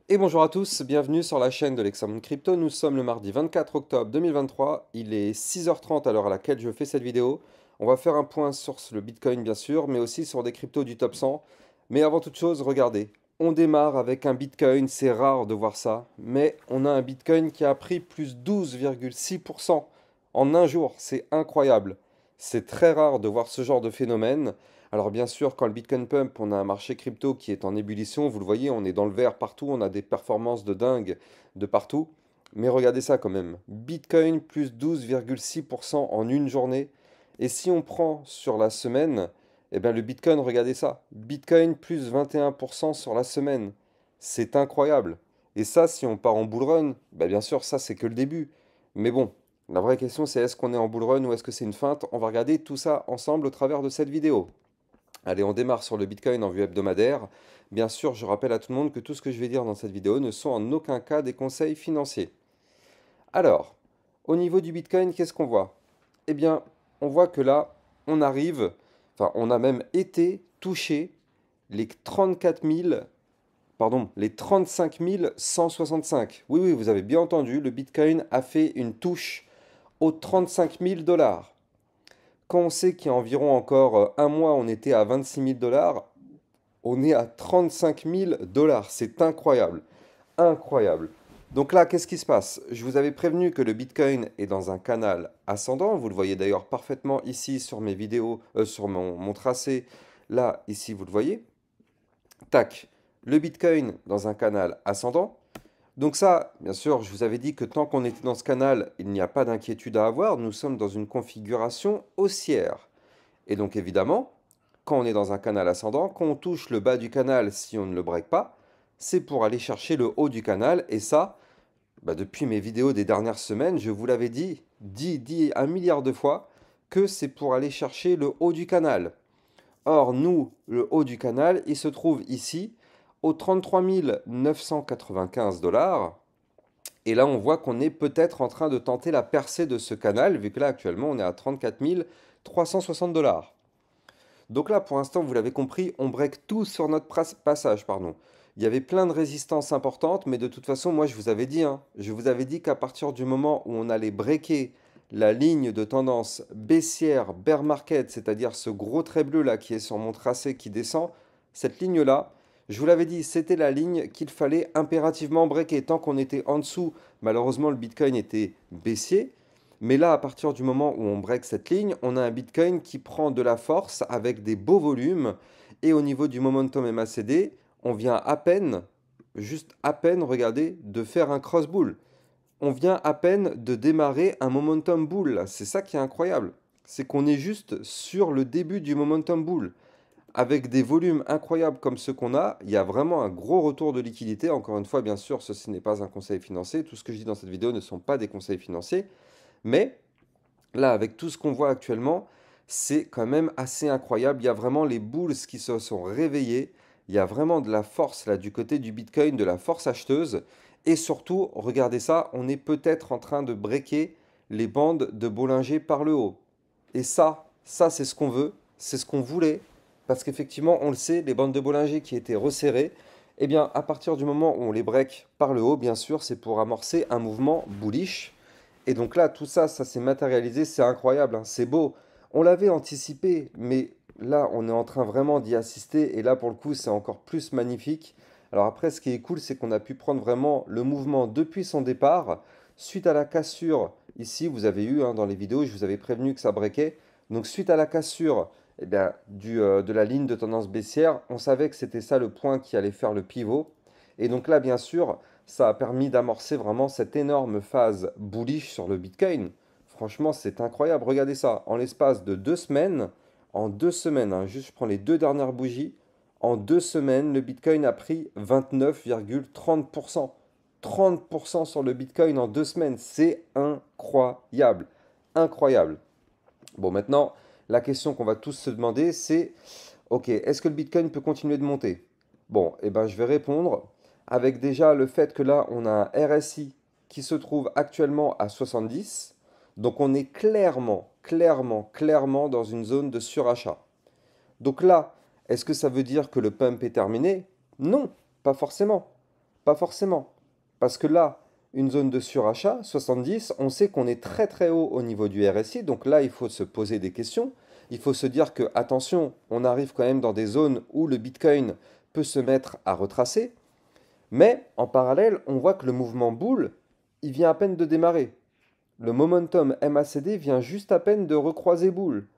Et bonjour à tous, bienvenue sur la chaîne de l'Hexamonde Crypto. Nous sommes le mardi 24 octobre 2023. Il est 6h30 à l'heure à laquelle je fais cette vidéo. On va faire un point sur le Bitcoin bien sûr, mais aussi sur des cryptos du top 100. Mais avant toute chose, regardez, on démarre avec un Bitcoin, c'est rare de voir ça, mais on a un Bitcoin qui a pris plus 12,6% en un jour. C'est incroyable. C'est très rare de voir ce genre de phénomène. Alors bien sûr, quand le Bitcoin pump, on a un marché crypto qui est en ébullition, vous le voyez, on est dans le vert partout, on a des performances de dingue de partout. Mais regardez ça quand même, Bitcoin plus 12,6% en une journée. Et si on prend sur la semaine, eh bien le Bitcoin, regardez ça, Bitcoin plus 21% sur la semaine. C'est incroyable. Et ça, si on part en bull run, bah bien sûr, ça c'est que le début. Mais bon, la vraie question c'est est-ce qu'on est en bull run ou est-ce que c'est une feinte? On va regarder tout ça ensemble au travers de cette vidéo. Allez, on démarre sur le Bitcoin en vue hebdomadaire. Bien sûr, je rappelle à tout le monde que tout ce que je vais dire dans cette vidéo ne sont en aucun cas des conseils financiers. Alors, au niveau du Bitcoin, qu'est-ce qu'on voit? Eh bien, on voit que là, on arrive, enfin, on a même été touché les 34 000, pardon, les 35 165. Oui, oui, vous avez bien entendu, le Bitcoin a fait une touche aux 35 000 dollars. Quand on sait qu'il y a environ encore un mois, on était à 26 000 dollars, on est à 35 000 dollars. C'est incroyable. Incroyable. Donc là, qu'est-ce qui se passe? Je vous avais prévenu que le Bitcoin est dans un canal ascendant. Vous le voyez d'ailleurs parfaitement ici sur mes vidéos, sur mon tracé. Là, ici, vous le voyez. Tac. Le Bitcoin dans un canal ascendant. Donc ça, bien sûr, je vous avais dit que tant qu'on était dans ce canal, il n'y a pas d'inquiétude à avoir. Nous sommes dans une configuration haussière. Et donc évidemment, quand on est dans un canal ascendant, quand on touche le bas du canal, si on ne le break pas, c'est pour aller chercher le haut du canal. Et ça, bah, depuis mes vidéos des dernières semaines, je vous l'avais dit un milliard de fois, que c'est pour aller chercher le haut du canal. Or, nous, le haut du canal, il se trouve ici, aux 33 995 dollars. Et là, on voit qu'on est peut-être en train de tenter la percée de ce canal, vu que là, actuellement, on est à 34 360 dollars. Donc là, pour l'instant, vous l'avez compris, on break tout sur notre passage, pardon. Il y avait plein de résistances importantes, mais de toute façon, moi, je vous avais dit, hein, je vous avais dit qu'à partir du moment où on allait breaker la ligne de tendance baissière bear market, c'est-à-dire ce gros trait bleu là qui est sur mon tracé qui descend, cette ligne-là, je vous l'avais dit, c'était la ligne qu'il fallait impérativement breaker. Tant qu'on était en dessous, malheureusement, le Bitcoin était baissier. Mais là, à partir du moment où on break cette ligne, on a un Bitcoin qui prend de la force avec des beaux volumes. Et au niveau du momentum MACD, on vient à peine, juste à peine, regardez, de faire un cross bull. On vient à peine de démarrer un momentum bull. C'est ça qui est incroyable. C'est qu'on est juste sur le début du momentum bull. Avec des volumes incroyables comme ceux qu'on a, il y a vraiment un gros retour de liquidité. Encore une fois, bien sûr, ceci n'est pas un conseil financier. Tout ce que je dis dans cette vidéo ne sont pas des conseils financiers. Mais là, avec tout ce qu'on voit actuellement, c'est quand même assez incroyable. Il y a vraiment les bulls qui se sont réveillés. Il y a vraiment de la force là du côté du Bitcoin, de la force acheteuse. Et surtout, regardez ça, on est peut-être en train de breaker les bandes de Bollinger par le haut. Et ça c'est ce qu'on veut, c'est ce qu'on voulait. Parce qu'effectivement, on le sait, les bandes de Bollinger qui étaient resserrées, eh bien, à partir du moment où on les break par le haut, bien sûr, c'est pour amorcer un mouvement bullish. Et donc là, tout ça, ça s'est matérialisé, c'est incroyable, hein, c'est beau. On l'avait anticipé, mais là, on est en train vraiment d'y assister, et là, pour le coup, c'est encore plus magnifique. Alors après, ce qui est cool, c'est qu'on a pu prendre vraiment le mouvement depuis son départ. Suite à la cassure, ici, vous avez eu, hein, dans les vidéos, je vous avais prévenu que ça breakait. Donc suite à la cassure eh bien, de la ligne de tendance baissière, on savait que c'était ça le point qui allait faire le pivot. Et donc là, bien sûr, ça a permis d'amorcer vraiment cette énorme phase bullish sur le Bitcoin. Franchement, c'est incroyable. Regardez ça. En l'espace de 2 semaines, en 2 semaines, hein, juste je prends les deux dernières bougies, en 2 semaines, le Bitcoin a pris 29,30%. 30% sur le Bitcoin en 2 semaines. C'est incroyable. Incroyable. Bon, maintenant, la question qu'on va tous se demander, c'est, ok, est-ce que le Bitcoin peut continuer de monter? Bon, eh ben, je vais répondre avec déjà le fait que là, on a un RSI qui se trouve actuellement à 70. Donc, on est clairement dans une zone de surachat. Donc là, est-ce que ça veut dire que le pump est terminé? Non, pas forcément. Pas forcément. Parce que là, une zone de surachat, 70, on sait qu'on est très très haut au niveau du RSI, donc là, il faut se poser des questions. Il faut se dire que, attention, on arrive quand même dans des zones où le Bitcoin peut se mettre à retracer, mais en parallèle, on voit que le mouvement boule, il vient à peine de démarrer. Le momentum MACD vient juste à peine de recroiser boule.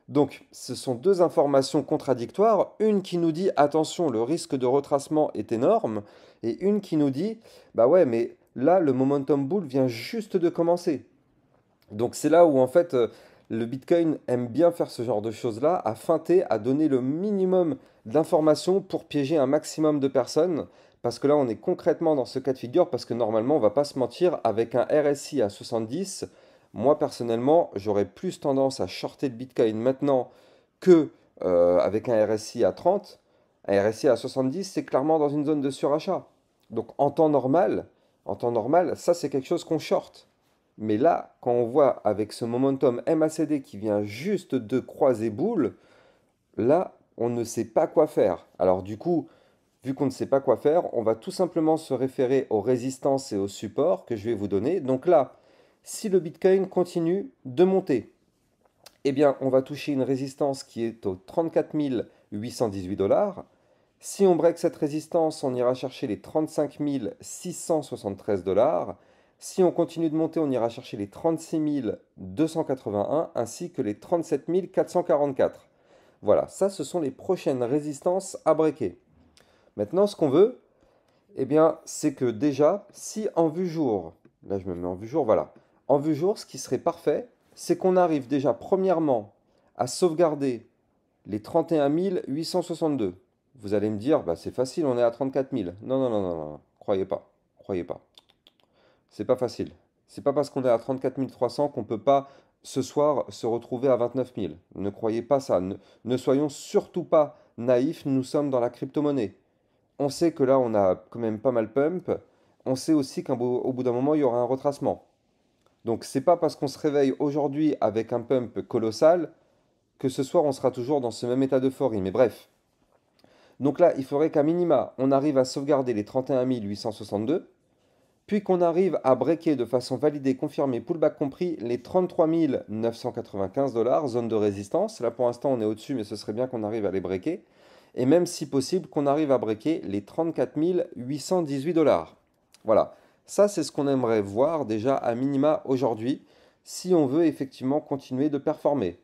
Donc, ce sont deux informations contradictoires, une qui nous dit attention, le risque de retracement est énorme, et une qui nous dit bah ouais, mais là, le momentum bull vient juste de commencer. Donc, c'est là où en fait le Bitcoin aime bien faire ce genre de choses-là, à feinter, à donner le minimum d'informations pour piéger un maximum de personnes. Parce que là, on est concrètement dans ce cas de figure, parce que normalement, on va pas se mentir, avec un RSI à 70, moi, personnellement, j'aurais plus tendance à shorter le Bitcoin maintenant que avec un RSI à 30. Un RSI à 70, c'est clairement dans une zone de surachat. Donc en temps normal, ça c'est quelque chose qu'on short. Mais là, quand on voit avec ce momentum MACD qui vient juste de croiser boule, là, on ne sait pas quoi faire. Alors du coup, vu qu'on ne sait pas quoi faire, on va tout simplement se référer aux résistances et aux supports que je vais vous donner. Donc là, si le Bitcoin continue de monter, eh bien, on va toucher une résistance qui est aux 34 818 $. Si on break cette résistance, on ira chercher les 35 673 $. Si on continue de monter, on ira chercher les 36 281 ainsi que les 37 444. Voilà, ça ce sont les prochaines résistances à breaker. Maintenant, ce qu'on veut, eh bien, c'est que déjà, si en vue jour, là je me mets en vue jour, voilà, en vue jour, ce qui serait parfait, c'est qu'on arrive déjà premièrement à sauvegarder les 31 862. Vous allez me dire, bah, c'est facile, on est à 34 000. Non, non, non, non, non, croyez pas, croyez pas. C'est pas facile. C'est pas parce qu'on est à 34 300 qu'on peut pas ce soir se retrouver à 29 000. Ne croyez pas ça. Ne soyons surtout pas naïfs, nous sommes dans la crypto-monnaie. On sait que là, on a quand même pas mal pump. On sait aussi qu'au bout d'un moment, il y aura un retracement. Donc, c'est pas parce qu'on se réveille aujourd'hui avec un pump colossal que ce soir, on sera toujours dans ce même état d'euphorie. Mais bref. Donc là, il faudrait qu'à minima, on arrive à sauvegarder les 31 862, puis qu'on arrive à breaker de façon validée, confirmée, pullback compris, les 33 995 $, zone de résistance. Là, pour l'instant, on est au-dessus, mais ce serait bien qu'on arrive à les breaker. Et même si possible, qu'on arrive à breaker les 34 818 $. Voilà, ça c'est ce qu'on aimerait voir déjà à minima aujourd'hui, si on veut effectivement continuer de performer.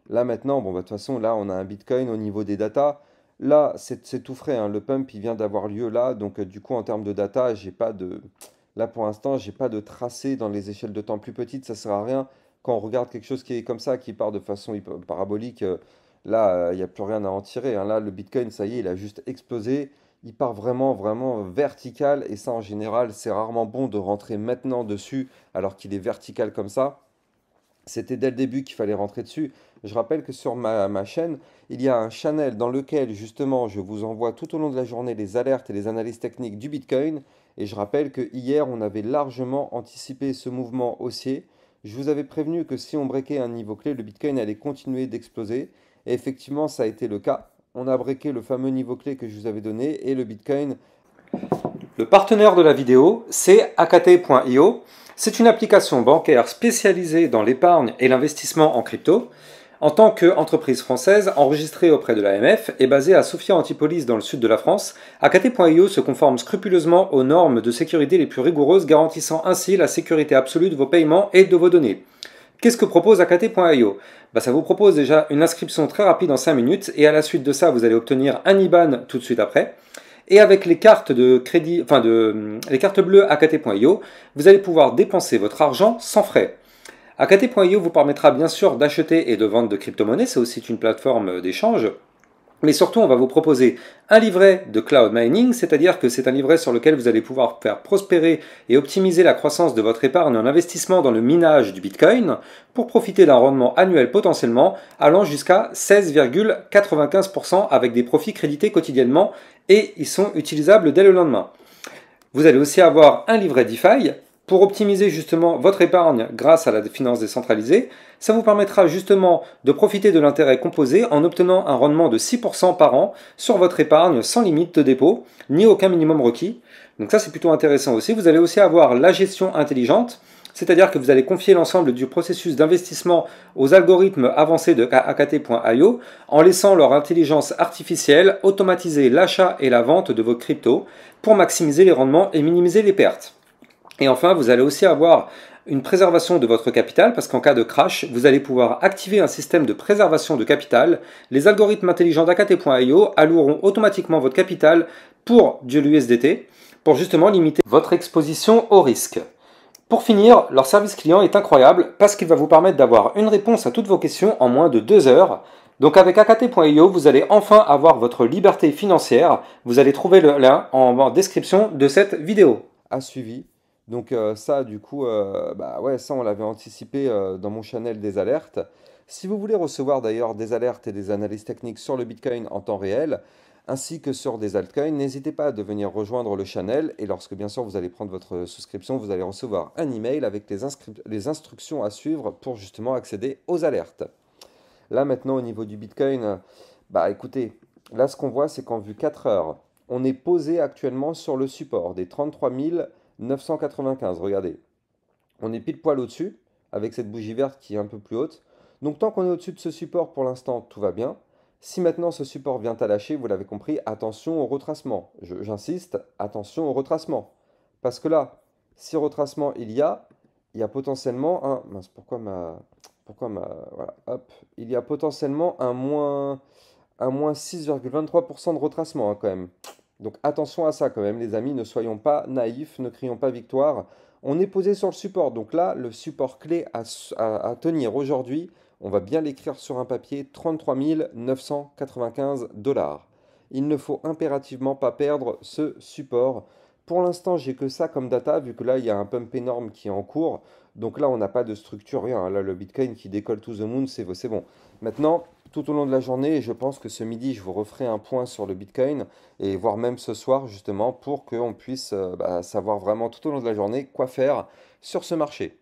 Là maintenant, bon, bah, de toute façon, là on a un Bitcoin au niveau des datas. Là, c'est tout frais, hein. Le pump il vient d'avoir lieu là, donc du coup en termes de data, j'ai pas de... Là pour l'instant, j'ai pas de tracé dans les échelles de temps plus petites, ça sert à rien. Quand on regarde quelque chose qui est comme ça, qui part de façon parabolique, là, il n'y a plus rien à en tirer, hein. Là, le Bitcoin, ça y est, il a juste explosé. Il part vraiment, vraiment vertical. Et ça, en général, c'est rarement bon de rentrer maintenant dessus alors qu'il est vertical comme ça. C'était dès le début qu'il fallait rentrer dessus. Je rappelle que sur ma chaîne, il y a un channel dans lequel, justement, je vous envoie tout au long de la journée les alertes et les analyses techniques du Bitcoin. Et je rappelle que hier, on avait largement anticipé ce mouvement haussier. Je vous avais prévenu que si on breakait un niveau clé, le Bitcoin allait continuer d'exploser. Et effectivement, ça a été le cas. On a breaké le fameux niveau clé que je vous avais donné et le Bitcoin. Le partenaire de la vidéo, c'est AKT.io. C'est une application bancaire spécialisée dans l'épargne et l'investissement en crypto. En tant qu'entreprise française enregistrée auprès de l'AMF et basée à Sophia Antipolis dans le sud de la France, AKT.io se conforme scrupuleusement aux normes de sécurité les plus rigoureuses, garantissant ainsi la sécurité absolue de vos paiements et de vos données. Qu'est-ce que propose AKT.io? Ça vous propose déjà une inscription très rapide en 5 minutes et à la suite de ça, vous allez obtenir un IBAN tout de suite après. Et avec les cartes de crédit, les cartes bleues AKT.io, vous allez pouvoir dépenser votre argent sans frais. AKT.io vous permettra bien sûr d'acheter et de vendre de crypto-monnaies, c'est aussi une plateforme d'échange. Mais surtout, on va vous proposer un livret de cloud mining, c'est-à-dire que c'est un livret sur lequel vous allez pouvoir faire prospérer et optimiser la croissance de votre épargne en investissement dans le minage du Bitcoin pour profiter d'un rendement annuel potentiellement allant jusqu'à 16,95% avec des profits crédités quotidiennement et ils sont utilisables dès le lendemain. Vous allez aussi avoir un livret DeFi Pour optimiser justement votre épargne grâce à la finance décentralisée, ça vous permettra justement de profiter de l'intérêt composé en obtenant un rendement de 6% par an sur votre épargne sans limite de dépôt, ni aucun minimum requis. Donc ça c'est plutôt intéressant aussi. Vous allez aussi avoir la gestion intelligente, c'est-à-dire que vous allez confier l'ensemble du processus d'investissement aux algorithmes avancés de AKT.io en laissant leur intelligence artificielle automatiser l'achat et la vente de vos cryptos pour maximiser les rendements et minimiser les pertes. Et enfin, vous allez aussi avoir une préservation de votre capital parce qu'en cas de crash, vous allez pouvoir activer un système de préservation de capital. Les algorithmes intelligents d'AKT.io alloueront automatiquement votre capital pour de l'USDT pour justement limiter votre exposition au risque. Pour finir, leur service client est incroyable parce qu'il va vous permettre d'avoir une réponse à toutes vos questions en moins de 2 heures. Donc avec AKT.io, vous allez enfin avoir votre liberté financière. Vous allez trouver le lien en description de cette vidéo. A suivi. Donc ça, du coup, bah ouais, ça on l'avait anticipé dans mon channel des alertes. Si vous voulez recevoir d'ailleurs des alertes et des analyses techniques sur le Bitcoin en temps réel, ainsi que sur des altcoins, n'hésitez pas à venir rejoindre le channel. Et lorsque bien sûr vous allez prendre votre souscription, vous allez recevoir un email avec les instructions à suivre pour justement accéder aux alertes. Là maintenant au niveau du Bitcoin, bah écoutez, là ce qu'on voit c'est qu'en vue 4 heures, on est posé actuellement sur le support des 33 995. Regardez, on est pile poil au-dessus avec cette bougie verte qui est un peu plus haute. Donc tant qu'on est au-dessus de ce support pour l'instant, tout va bien. Si maintenant ce support vient à lâcher, vous l'avez compris, attention au retracement. J'insiste, attention au retracement. Parce que là, si retracement il y a potentiellement un... Mince, voilà, hop. Il y a potentiellement un moins 6,23% de retracement hein, quand même. Donc attention à ça quand même les amis, ne soyons pas naïfs, ne crions pas victoire. On est posé sur le support, donc là le support clé à tenir aujourd'hui, on va bien l'écrire sur un papier, 33 995 $. Il ne faut impérativement pas perdre ce support. Pour l'instant j'ai que ça comme data, vu que là il y a un pump énorme qui est en cours. Donc là on n'a pas de structure, rien. Là le Bitcoin qui décolle to the moon, c'est bon. Maintenant, tout au long de la journée, je pense que ce midi je vous referai un point sur le Bitcoin et voire même ce soir justement pour qu'on puisse savoir vraiment tout au long de la journée quoi faire sur ce marché.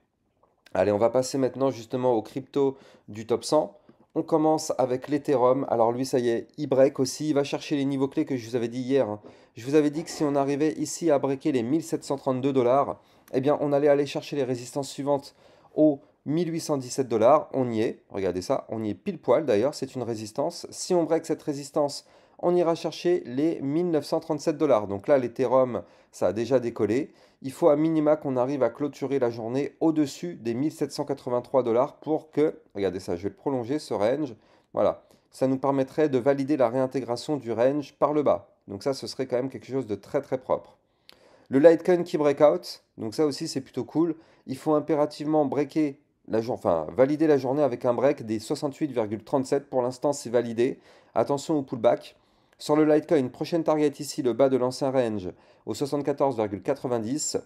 Allez, on va passer maintenant justement aux cryptos du top 100. On commence avec l'Ethereum. Alors lui, ça y est, il break aussi. Il va chercher les niveaux clés que je vous avais dit hier, hein. Je vous avais dit que si on arrivait ici à breaker les 1732 $, eh bien on allait aller chercher les résistances suivantes aux 1817 $. On y est, regardez ça, on y est pile poil d'ailleurs, c'est une résistance. Si on break cette résistance, on ira chercher les 1937 $. Donc là, l'Ethereum, ça a déjà décollé. Il faut à minima qu'on arrive à clôturer la journée au-dessus des 1783 $ pour que, regardez ça, je vais le prolonger ce range, voilà, ça nous permettrait de valider la réintégration du range par le bas. Donc ça, ce serait quand même quelque chose de très très propre. Le Litecoin qui breakout, donc ça aussi c'est plutôt cool. Il faut impérativement valider la journée avec un break des 68,37. Pour l'instant, c'est validé. Attention au pullback. Sur le Litecoin, prochaine target ici, le bas de l'ancien range au 74,90,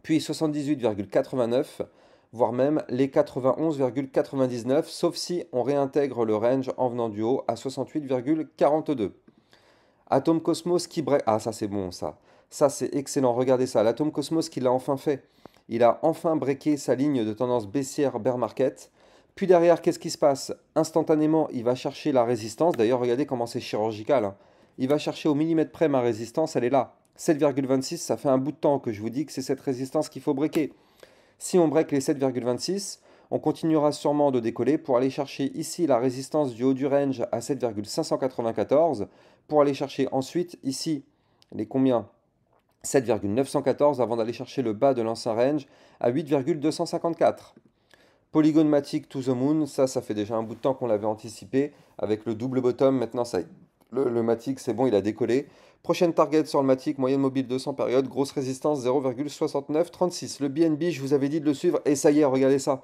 puis 78,89, voire même les 91,99, sauf si on réintègre le range en venant du haut à 68,42. Atom Cosmos qui break... Ah, ça c'est bon, ça. Ça c'est excellent, regardez ça. L'Atom Cosmos qui l'a enfin fait. Il a enfin breaké sa ligne de tendance baissière bear market. Puis derrière, qu'est-ce qui se passe? Instantanément, il va chercher la résistance. D'ailleurs, regardez comment c'est chirurgical, hein. Il va chercher au millimètre près ma résistance, elle est là. 7,26, ça fait un bout de temps que je vous dis que c'est cette résistance qu'il faut breaker. Si on break les 7,26, on continuera sûrement de décoller pour aller chercher ici la résistance du haut du range à 7,594, pour aller chercher ensuite ici les combien 7,914 avant d'aller chercher le bas de l'ancien range à 8,254. Polygon Matic to the moon, ça fait déjà un bout de temps qu'on l'avait anticipé avec le double bottom. Maintenant, ça, le Matic, c'est bon, il a décollé. Prochaine target sur le Matic, moyenne mobile 200 périodes, grosse résistance 0,6936. Le BNB, je vous avais dit de le suivre et ça y est, regardez ça.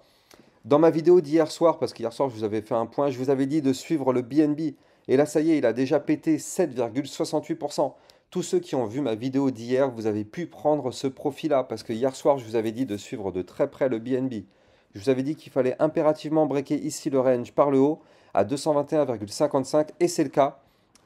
Dans ma vidéo d'hier soir, parce qu'hier soir je vous avais fait un point, je vous avais dit de suivre le BNB. Et là, ça y est, il a déjà pété 7,68%. Tous ceux qui ont vu ma vidéo d'hier, vous avez pu prendre ce profit-là, parce que hier soir, je vous avais dit de suivre de très près le BNB. Je vous avais dit qu'il fallait impérativement breaker ici le range par le haut à 221,55 et c'est le cas.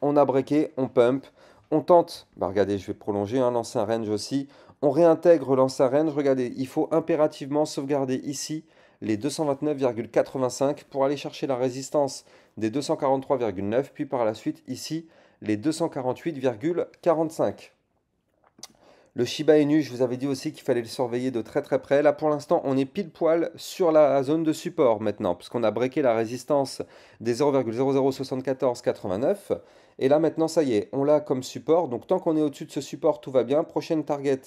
On a breaké, on pump, On tente, bah regardez, je vais prolonger, hein, lancer un range aussi. On réintègre lancer un range, regardez, il faut impérativement sauvegarder ici les 229,85 pour aller chercher la résistance des 243,9, puis par la suite ici les 248,45. Le Shiba Inu, je vous avais dit aussi qu'il fallait le surveiller de très très près. Là pour l'instant, on est pile poil sur la zone de support maintenant, puisqu'on a breaké la résistance des 0,007489. Et là maintenant, ça y est, on l'a comme support. Donc tant qu'on est au-dessus de ce support, tout va bien. Prochaine target,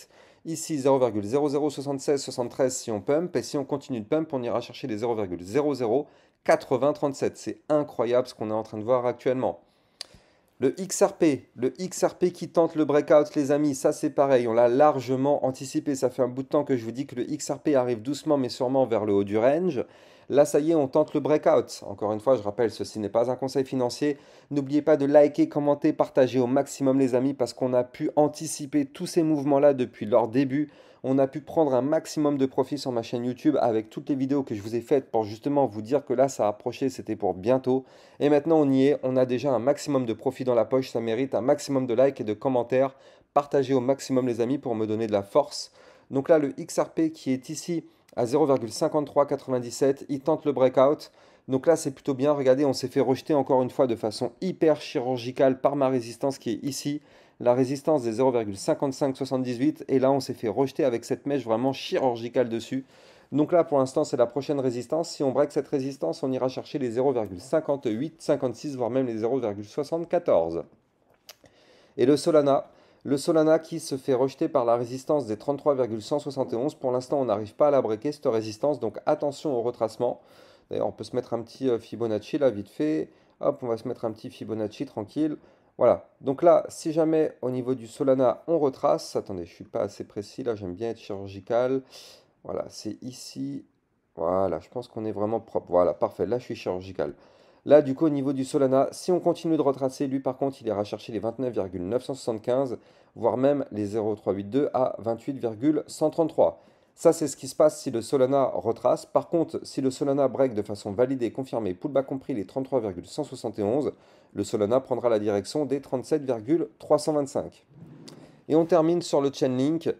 ici 0,007673 si on pump. Et si on continue de pump, on ira chercher les 0,008037. C'est incroyable ce qu'on est en train de voir actuellement. Le XRP qui tente le breakout, les amis, ça c'est pareil, on l'a largement anticipé. Ça fait un bout de temps que je vous dis que le XRP arrive doucement mais sûrement vers le haut du range. Là, ça y est, on tente le breakout. Encore une fois, je rappelle, ceci n'est pas un conseil financier. N'oubliez pas de liker, commenter, partager au maximum, les amis, parce qu'on a pu anticiper tous ces mouvements-là depuis leur début. On a pu prendre un maximum de profit sur ma chaîne YouTube avec toutes les vidéos que je vous ai faites pour justement vous dire que là, ça approchait, c'était pour bientôt. Et maintenant, on y est, on a déjà un maximum de profit dans la poche, ça mérite un maximum de likes et de commentaires. Partagez au maximum, les amis, pour me donner de la force. Donc là, le XRP qui est ici à 0,5397, il tente le breakout. Donc là, c'est plutôt bien. Regardez, on s'est fait rejeter encore une fois de façon hyper chirurgicale par ma résistance qui est ici. La résistance des 0,5578. Et là, on s'est fait rejeter avec cette mèche vraiment chirurgicale dessus. Donc là, pour l'instant, c'est la prochaine résistance. Si on break cette résistance, on ira chercher les 0,5856, voire même les 0,74. Et le Solana qui se fait rejeter par la résistance des 33,171. Pour l'instant, on n'arrive pas à la breaker, cette résistance. Donc attention au retracement. D'ailleurs, on peut se mettre un petit Fibonacci là, vite fait. Hop, on va se mettre un petit Fibonacci tranquille. Voilà. Donc là, si jamais au niveau du Solana, on retrace. Attendez, je ne suis pas assez précis là, j'aime bien être chirurgical. Voilà, c'est ici. Voilà, je pense qu'on est vraiment propre. Voilà, parfait. Là, je suis chirurgical. Là, du coup, au niveau du Solana, si on continue de retracer, lui, par contre, il ira chercher les 29,975, voire même les 0,382 à 28,133. Ça, c'est ce qui se passe si le Solana retrace. Par contre, si le Solana break de façon validée, confirmée, pullback compris les 33,171, le Solana prendra la direction des 37,325. Et on termine sur le Chainlink.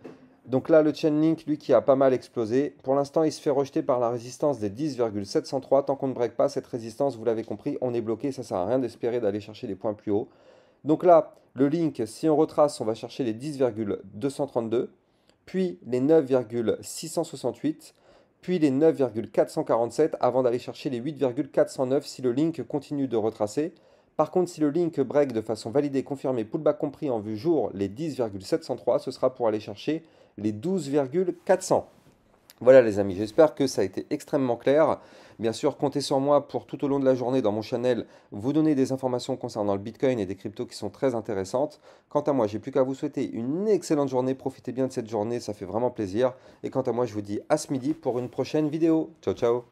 Donc là, le Chainlink, lui, qui a pas mal explosé. Pour l'instant, il se fait rejeter par la résistance des 10,703. Tant qu'on ne break pas cette résistance, vous l'avez compris, on est bloqué. Ça ne sert à rien d'espérer d'aller chercher des points plus hauts. Donc là, le link, si on retrace, on va chercher les 10,232, puis les 9,668, puis les 9,447 avant d'aller chercher les 8,409 si le link continue de retracer. Par contre, si le link break de façon validée, confirmée, pullback compris en vue jour, les 10,703, ce sera pour aller chercher les 12,400. Voilà les amis, j'espère que ça a été extrêmement clair. Bien sûr, comptez sur moi pour tout au long de la journée dans mon channel vous donner des informations concernant le Bitcoin et des cryptos qui sont très intéressantes. Quant à moi, j'ai plus qu'à vous souhaiter une excellente journée. Profitez bien de cette journée, ça fait vraiment plaisir. Et quant à moi, je vous dis à ce midi pour une prochaine vidéo. Ciao, ciao!